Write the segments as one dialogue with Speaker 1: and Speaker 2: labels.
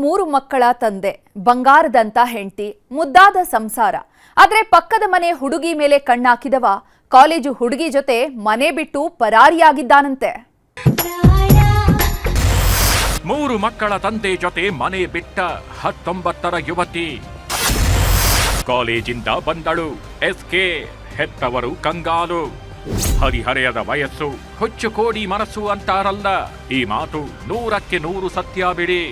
Speaker 1: 3 ಮಕ್ಕಳ ತಂದೆ, ಬಂಗಾರದಂತ ಹೆಂಡತಿ, ಮುದ್ದಾದ ಸಂಸಾರ. ಆದ್ರೆ ಪಕ್ಕದ ಮನೆ ಹುಡುಗಿ ಮೇಲೆ ಕಣ್ಣಾಕಿದವ ಕಾಲೇಜು ಹುಡುಗಿ ಜೊತೆ ಮನೆ ಬಿಟ್ಟು ಪರಾರಿಯಾಗಿದ್ದಾನಂತೆ.
Speaker 2: 3 ಮಕ್ಕಳ ತಂದೆ ಜೊತೆ ಮನೆ ಬಿಟ್ಟ 19ರ ಯುವತಿ. ಕಾಲೇಜಿಂದ ಬಂದಳು ಎಸ್ಕೆ, ಹೆತ್ತವರು ಕಂಗಾಲು. ಹರಿಹರೆಯದ ವಯಸ್ಸು, ಹುಚ್ಚು ಕೋಡಿ ಮನಸ್ಸು ಅಂತಾರಲ್ಲ, ಈ ಮಾತು 100ಕ್ಕೆ 100 ಸತ್ಯ ಬಿಡಿ.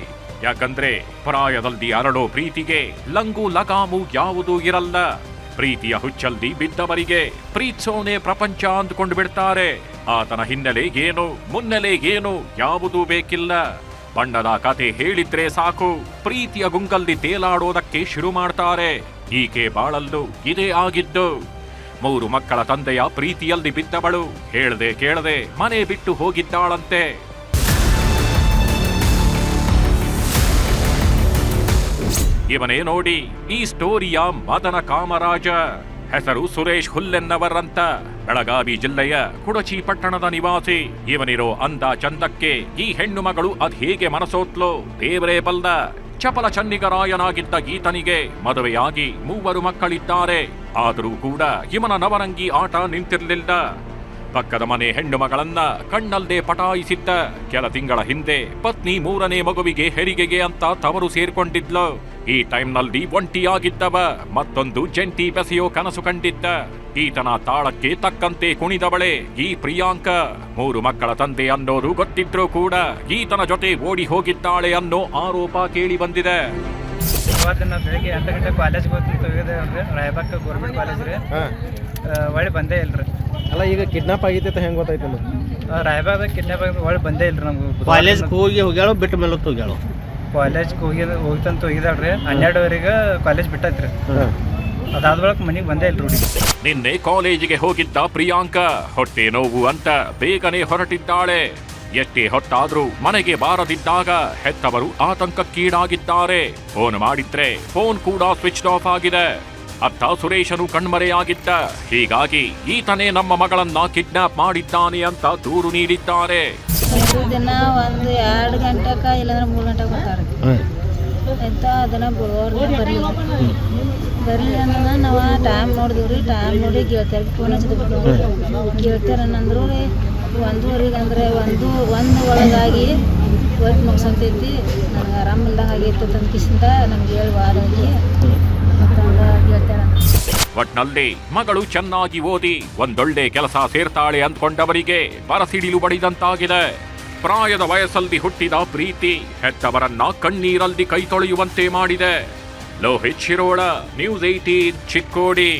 Speaker 2: ಯಾಕಂದ್ರೆ ಪ್ರಾಯದಲ್ಲಿ ಅರಳೋ ಪ್ರೀತಿಗೆ ಲಂಗು ಲಗಾಮು ಯಾವುದೂ ಇರಲ್ಲ. ಪ್ರೀತಿಯ ಹುಚ್ಚಲ್ಲಿ ಬಿದ್ದವರಿಗೆ ಪ್ರೀತ್ಸೋನೆ ಪ್ರಪಂಚ ಅಂದ್ಕೊಂಡು ಬಿಡ್ತಾರೆ. ಆತನ ಹಿನ್ನೆಲೆ ಏನು, ಮುನ್ನೆಲೆ ಏನು ಯಾವುದೂ ಬೇಕಿಲ್ಲ. ಬಣ್ಣದ ಕತೆ ಹೇಳಿದ್ರೆ ಸಾಕು, ಪ್ರೀತಿಯ ಗುಂಗಲ್ಲಿ ತೇಲಾಡೋದಕ್ಕೆ ಶುರು ಮಾಡ್ತಾರೆ. ಈಕೆ ಬಾಳಲ್ಲೂ ಇದೇ ಆಗಿದ್ದು. 3 ಮಕ್ಕಳ ತಂದೆಯ ಪ್ರೀತಿಯಲ್ಲಿ ಬಿದ್ದವಳು ಹೇಳ್ದೆ ಕೇಳದೆ ಮನೆ ಬಿಟ್ಟು ಹೋಗಿದ್ದಾಳಂತೆ. ಇವನೇ ನೋಡಿ ಈ ಸ್ಟೋರಿಯ ಮದನ ಕಾಮರಾಜ. ಹೆಸರು ಸುರೇಶ್ ಹುಲ್ಲೆನ್ನವರಂತ. ಬೆಳಗಾವಿ ಜಿಲ್ಲೆಯ ಕುಡಚಿ ಪಟ್ಟಣದ ನಿವಾಸಿ. ಇವನಿರೋ ಅಂದ ಚಂದಕ್ಕೆ ಈ ಹೆಣ್ಣು ಮಗಳು ಅದ್ ಹೇಗೆ ಮನಸೋತ್ಲೋ ದೇವರೇ ಬಲ್ಲ. ಚಪಲ ಚನ್ನಿಗರಾಯನಾಗಿದ್ದ ಈತನಿಗೆ ಮದುವೆಯಾಗಿ 3 ಮಕ್ಕಳಿದ್ದಾರೆ. ಆದರೂ ಕೂಡ ಇವನ ನವರಂಗಿ ಆಟ ನಿಂತಿರ್ಲಿಲ್ಲ. ಪಕ್ಕದ ಮನೆ ಹೆಣ್ಣು ಮಗಳನ್ನ ಕಣ್ಣಲ್ಲದೆ ಪಟಾಯಿಸಿದ್ದ. ಕೆಲ ತಿಂಗಳ ಹಿಂದೆ ಪತ್ನಿ 3ನೇ ಮಗುವಿಗೆ ಹೆರಿಗೆಗೆ ಅಂತ ತವರು ಸೇರ್ಕೊಂಡಿದ್ಲು. ಈ ಟೈಮ್ನಲ್ಲಿ ಒಂಟಿಯಾಗಿದ್ದವ ಮತ್ತೊಂದು ಜಂಟಿ ಬೆಸೆಯೋ ಕನಸು ಕಂಡಿದ್ದ. ಈತನ ತಾಳಕ್ಕೆ ತಕ್ಕಂತೆ ಕುಣಿದವಳೆ ಈ ಪ್ರಿಯಾಂಕ. 3 ಮಕ್ಕಳ ತಂದೆ ಅನ್ನೋದು ಗೊತ್ತಿದ್ರೂ ಕೂಡ ಈತನ ಜೊತೆ ಓಡಿ ಹೋಗಿದ್ದಾಳೆ ಅನ್ನೋ ಆರೋಪ ಕೇಳಿ ಬಂದಿದೆ.
Speaker 3: ಬೆಳಿಗ್ಗೆ 8 ಗಂಟೆ ಕಾಲೇಜ್ಗೆ ಹೋಗ್ತಿದ್ದೆ ರಾಯಬಾಗ್ ಗೌರ್ಮೆಂಟ್ ಕಾಲೇಜ್ ರೀ. ಒಳ್ಳೆ ಬಂದೇ ಇಲ್ರಿ.
Speaker 4: ಅಲ್ಲ ಈಗ ಕಿಡ್ನಾಪ್ ಆಗೈತೆ ಹೆಂಗೆ ಗೊತ್ತಾಯ್ತು ನಮಗೆ?
Speaker 3: ರಾಯಬಾಗ್ದಾಗ ಕಿಡ್ನಾಪ್ ಆಗಿ ಒಳ್ಳೆ ಬಂದೇ ಇಲ್ರಿ ನಮ್ಗೆ.
Speaker 4: ಕಾಲೇಜ್ಗೆ ಹೋಗ್ಯಾಳೋ ಬಿಟ್ಟು ಮೇಲೆ ಹೋಗ್ಯಾಳೋ?
Speaker 3: ಕಾಲೇಜ್ಗೆ ಹೋಗ್ತಂತ ಹೋಗಿದಾಳ್ರಿ. 12ವರೆಗೆ ಕಾಲೇಜ್ ಬಿಟ್ಟೈತ್ರಿ. ಅದಾದ ಬಳಿಕ ಮನೆಗೆ ಬಂದೇ ಇಲ್ರಿ ಹುಡುಗಿ.
Speaker 2: ನಿನ್ನೆ ಕಾಲೇಜಿಗೆ ಹೋಗಿದ್ದ ಪ್ರಿಯಾಂಕ ಹೊಟ್ಟೆ ನೋವು ಅಂತ ಬೇಗನೆ ಹೊರಟಿದ್ದಾಳೆ. ಎಷ್ಟೇ ಹೊತ್ತಾದ್ರೂ ಮನೆಗೆ ಬಾರದಿದ್ದಾಗ ಹೆತ್ತವರು ಆತಂಕಕ್ಕೀಡಾಗಿದ್ದಾರೆ. ಫೋನ್ ಮಾಡಿದ್ರೆ ಫೋನ್ ಕೂಡ ಸ್ವಿಚ್ ಆಫ್ ಆಗಿದೆ. ಅತ್ತ ಸುರೇಶನು ಕಣ್ಮರೆಯಾಗಿದ್ದ. ಹೀಗಾಗಿ ಈತನೇ ನಮ್ಮ ಮಗಳನ್ನ ಕಿಡ್ನಾಪ್ ಮಾಡಿದ್ದಾನೆ ಅಂತ ದೂರು ನೀಡಿದ್ದಾರೆ.
Speaker 5: ದಿನ 1-2 ಗಂಟೆಕ ಇಲ್ಲಾಂದ್ರೆ 3 ಗಂಟೆಗೆ ಬರ್ತಾರೆ ಅಂತ. ಅದನ್ನ ಬರಲಿ ಅನ್ನೋದು ನಾವು ಟೈಮ್ ನೋಡಿದ್ವಿ. ಟೈಮ್ ನೋಡಿ ಗೆಳತಿಯರಿಗೆ ಫೋನ್ ಹಚ್ಚಿದ್ವಿ. ಗೆಳತಿಯರು ಅನ್ನಂದ್ರು ರೀ 1:30 ಅಂದ್ರೆ 1 ಒಳಗಾಗಿ ವರ್ಕ್ ಮುಗಿಸಂತೈತಿ, ನನಗೆ ಆರಾಮಿಲ್ದಂಗೆ ಆಗೈತೆ ತಂಕಿಸಿಂದ ನಮ್ಗೆ 7 ವಾರ ಆಗಿ
Speaker 2: ಒಟ್ನಲ್ಲಿ ಮಗಳು ಚೆನ್ನಾಗಿ ಓದಿ ಒಂದೊಳ್ಳೆ ಕೆಲಸ ಸೇರ್ತಾಳೆ ಅಂದ್ಕೊಂಡವರಿಗೆ ಬರಸಿಡಿಲು ಬಡಿದಂತಾಗಿದೆ. ಪ್ರಾಯದ ವಯಸ್ಸಲ್ಲಿ ಹುಟ್ಟಿದ ಪ್ರೀತಿ ಹೆತ್ತವರನ್ನ ಕಣ್ಣೀರಲ್ಲಿ ಕೈ ತೊಳೆಯುವಂತೆ ಮಾಡಿದೆ. ಲೋಹಿತ್ ಶಿರೋಳ, ನ್ಯೂಸ್ 18 ಚಿಕ್ಕೋಡಿ.